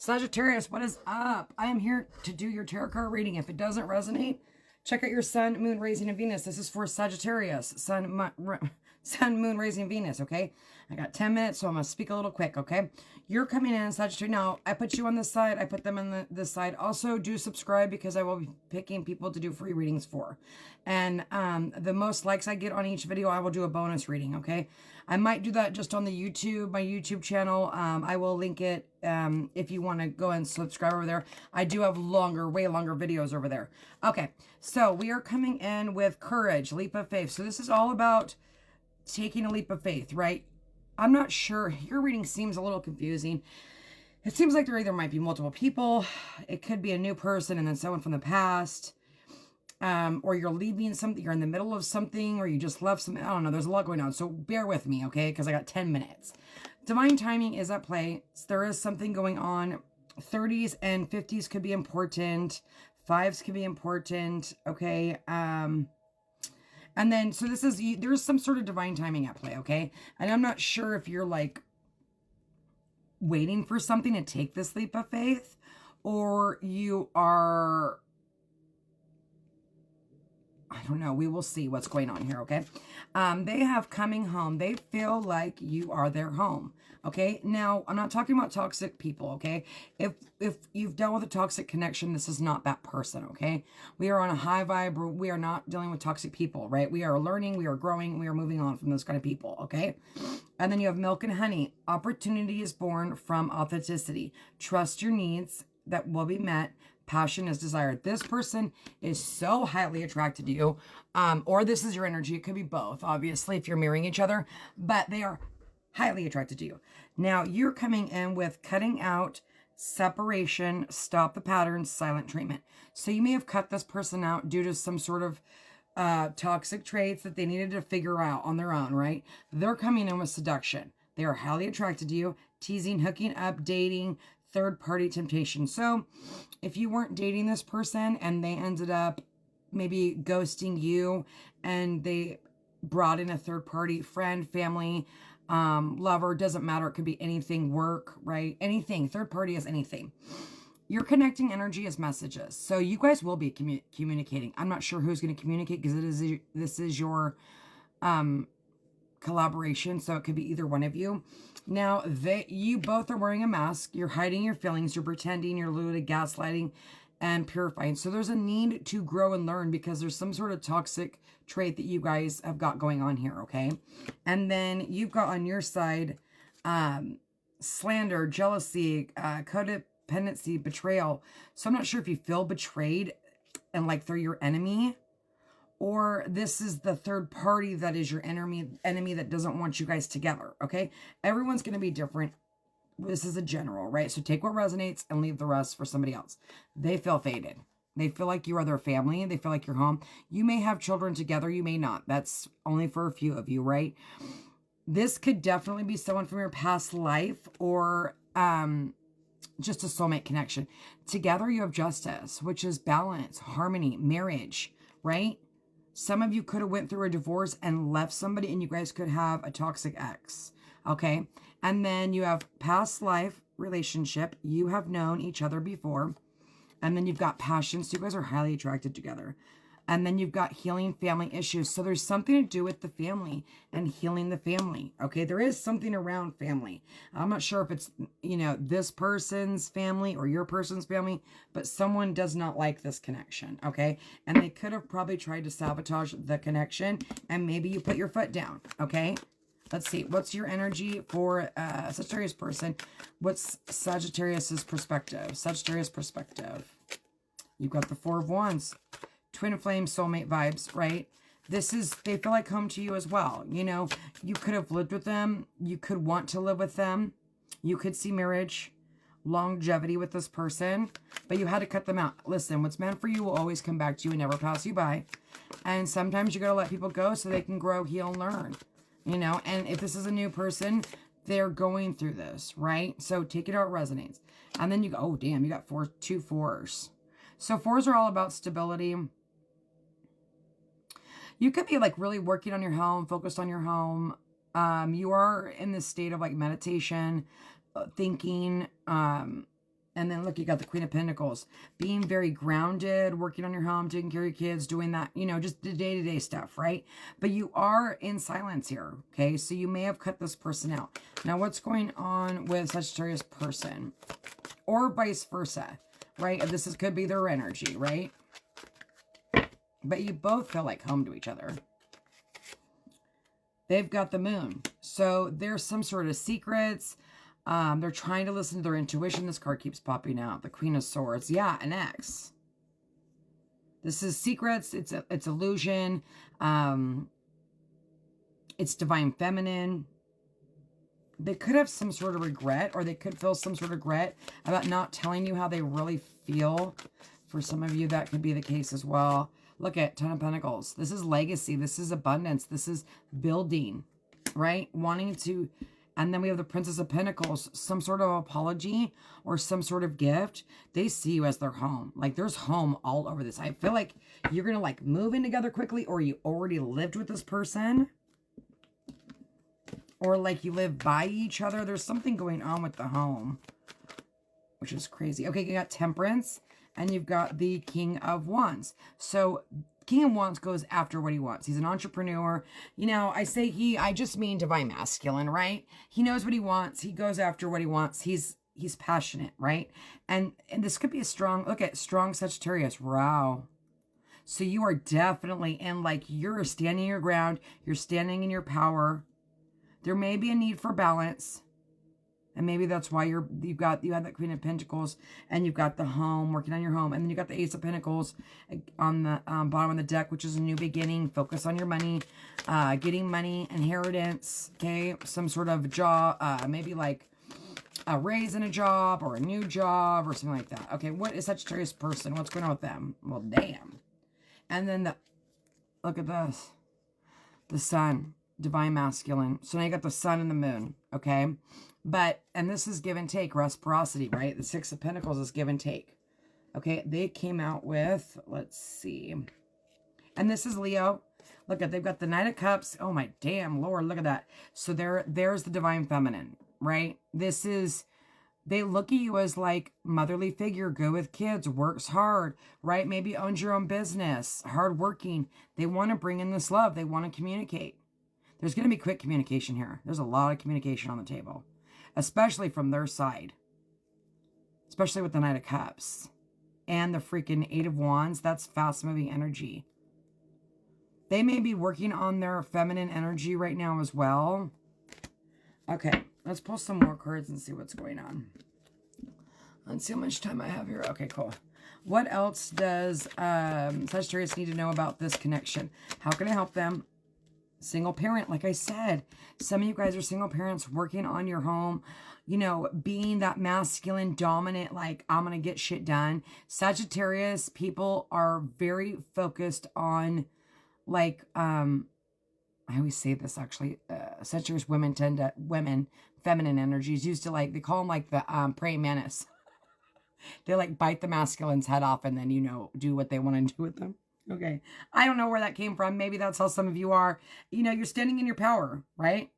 Sagittarius, what is up? I am here to do your tarot card reading. If it doesn't resonate, check out your sun, moon, rising, and Venus. This is for Sagittarius, sun, moon, rising, Venus, okay? I got 10 minutes, so I'm going to speak a little quick, okay? You're coming in, Sagittarius. Now, I put you on this side. I put them on this side. Also, do subscribe because I will be picking people to do free readings for. And the most likes I get on each video, I will do a bonus reading, okay? I might do that just on the YouTube, my YouTube channel. I will link it if you want to go and subscribe over there. I do have longer, way longer videos over there. Okay, so we are coming in with courage, leap of faith. So this is all about taking a leap of faith, right? I'm not sure. Your reading seems a little confusing. It seems like there either might be multiple people. It could be a new person and then someone from the past. Or you're leaving something, you're in the middle of something, or you just left something. I don't know. There's a lot going on. So bear with me, okay? Because I got 10 minutes. Divine timing is at play. There is something going on. 30s and 50s could be important. 5s could be important, okay? And then, so this is, there's some sort of divine timing at play, okay? And I'm not sure if you're like waiting for something to take this leap of faith, or you are, I don't know. We will see what's going on here, okay? They have coming home. They feel like you are their home, okay? Now, I'm not talking about toxic people, okay? If you've dealt with a toxic connection, this is not that person, okay? We are on a high vibe. We are not dealing with toxic people, right? We are learning. We are growing. We are moving on from those kind of people, okay? And then you have milk and honey. Opportunity is born from authenticity. Trust your needs that will be met. Passion is desired. This person is so highly attracted to you, or this is your energy. It could be both, obviously, if you're mirroring each other, but they are highly attracted to you. Now, you're coming in with cutting out, separation, stop the patterns, silent treatment. So you may have cut this person out due to some sort of toxic traits that they needed to figure out on their own, right? They're coming in with seduction. They are highly attracted to you, teasing, hooking up, dating, third-party temptation. So if you weren't dating this person and they ended up maybe ghosting you and they brought in a third-party friend, family, lover, doesn't matter. It could be anything, work, right? Anything. Third party is anything. You're connecting energy as messages. So you guys will be communicating. I'm not sure who's going to communicate because this is your collaboration, so it could be either one of you. Now, you both are wearing a mask. You're hiding your feelings. You're pretending. You're literally gaslighting and purifying. So there's a need to grow and learn because there's some sort of toxic trait that you guys have got going on here, okay? And then you've got on your side slander, jealousy, codependency, betrayal. So I'm not sure if you feel betrayed and like they're your enemy, or this is the third party that is your enemy that doesn't want you guys together, okay? Everyone's going to be different. This is a general, right? So take what resonates and leave the rest for somebody else. They feel faded. They feel like you are their family. They feel like you're home. You may have children together. You may not. That's only for a few of you, right? This could definitely be someone from your past life or just a soulmate connection. Together you have justice, which is balance, harmony, marriage, right? Some of you could have went through a divorce and left somebody and you guys could have a toxic ex, okay? And then you have past life relationship. You have known each other before. And then you've got passion. So you guys are highly attracted together. And then you've got healing family issues. So there's something to do with the family and healing the family, okay? There is something around family. I'm not sure if it's, you know, this person's family or your person's family, but someone does not like this connection, okay? And they could have probably tried to sabotage the connection, and maybe you put your foot down, okay? Let's see. What's your energy for Sagittarius person? What's Sagittarius's perspective? Sagittarius perspective. You've got the Four of Wands. Twin flame soulmate vibes, right? This is, they feel like home to you as well. You know, you could have lived with them. You could want to live with them. You could see marriage, longevity with this person, but you had to cut them out. Listen, what's meant for you will always come back to you and never pass you by. And sometimes you got to let people go so they can grow, heal, and learn, you know? And if this is a new person, they're going through this, right? So take it how it resonates. And then you go, oh, damn, you got two fours. So fours are all about stability. You could be like really working on your home, focused on your home. You are in this state of like meditation, thinking, And then look, you got the Queen of Pentacles. Being very grounded, working on your home, taking care of your kids, doing that, you know, just the day-to-day stuff, right? But you are in silence here, okay? So you may have cut this person out. Now, what's going on with Sagittarius person? Or vice versa, right? This could be their energy, right? But you both feel like home to each other. They've got the moon. So there's some sort of secrets. They're trying to listen to their intuition. This card keeps popping out. The Queen of Swords. Yeah, an X. This is secrets. It's illusion. It's divine feminine. They could have some sort of regret, or they could feel some sort of regret about not telling you how they really feel. For some of you, that could be the case as well. Look at Ten of Pentacles. This is legacy. This is abundance. This is building, right? Wanting to... And then we have the Princess of Pentacles, some sort of apology or some sort of gift. They see you as their home. Like, there's home all over this. I feel like you're going to, like, move in together quickly, or you already lived with this person. Or, like, you live by each other. There's something going on with the home, which is crazy. Okay, you got Temperance, and you've got the King of Wands. So... King of Wands goes after what he wants. He's an entrepreneur. You know, I just mean divine masculine, right? He knows what he wants. He goes after what he wants. He's passionate, right? And this could be a strong, look at strong Sagittarius. Wow. So you are definitely in, like, you're standing your ground. You're standing in your power. There may be a need for balance. And maybe that's why you had that Queen of Pentacles, and you've got the home, working on your home. And then you got the Ace of Pentacles on the bottom of the deck, which is a new beginning. Focus on your money, getting money, inheritance, okay? Some sort of job, maybe like a raise in a job or a new job or something like that. Okay, what is Sagittarius person? What's going on with them? Well, damn. And then look at this. The Sun, divine masculine. So now you got the Sun and the Moon, okay? And this is give and take, reciprocity, right? The Six of Pentacles is give and take. Okay, they came out with, let's see. And this is Leo. Look at, they've got the Knight of Cups. Oh my damn Lord, look at that. So there's the divine feminine, right? This is, they look at you as like motherly figure, good with kids, works hard, right? Maybe owns your own business, hardworking. They want to bring in this love. They want to communicate. There's going to be quick communication here. There's a lot of communication on the table. Especially from their side. Especially with the Knight of Cups. And the freaking Eight of Wands. That's fast-moving energy. They may be working on their feminine energy right now as well. Okay, let's pull some more cards and see what's going on. Let's see how much time I have here. Okay, cool. What else does Sagittarius need to know about this connection? How can I help them? Single parent, like I said, some of you guys are single parents working on your home, you know, being that masculine dominant, like, I'm going to get shit done. Sagittarius people are very focused on, like, I always say this actually, Sagittarius women feminine energies used to, like, they call them like the praying mantis. They like bite the masculine's head off and then, you know, do what they want to do with them. Okay. I don't know where that came from. Maybe that's how some of you are. You know, you're standing in your power, right?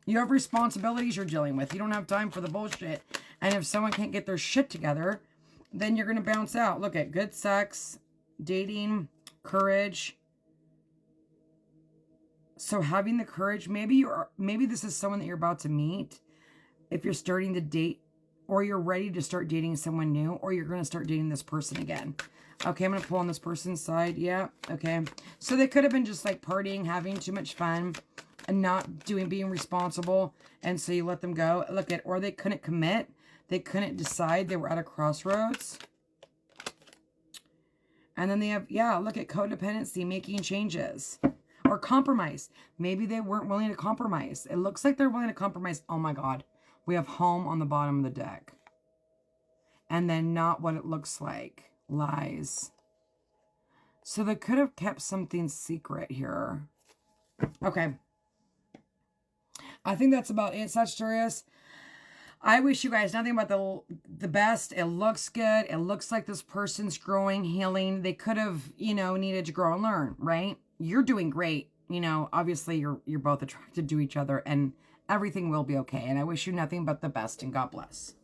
You have responsibilities you're dealing with. You don't have time for the bullshit. And if someone can't get their shit together, then you're going to bounce out. Look at good sex, dating, courage. So having the courage, maybe this is someone that you're about to meet. If you're starting to date, or you're ready to start dating someone new, or you're going to start dating this person again. Okay, I'm going to pull on this person's side. Yeah, okay. So they could have been just like partying, having too much fun, and not being responsible. And so you let them go. Look at, or they couldn't commit. They couldn't decide. They were at a crossroads. And then they have, yeah, look at codependency, making changes. Or compromise. Maybe they weren't willing to compromise. It looks like they're willing to compromise. Oh my God. We have home on the bottom of the deck. And then not what it looks like. Lies. So they could have kept something secret here. Okay. I think that's about it, Sagittarius. I wish you guys nothing but the best. It looks good. It looks like this person's growing, healing. They could have, you know, needed to grow and learn, right? You're doing great. You know, obviously you're both attracted to each other and everything will be okay. And I wish you nothing but the best and God bless.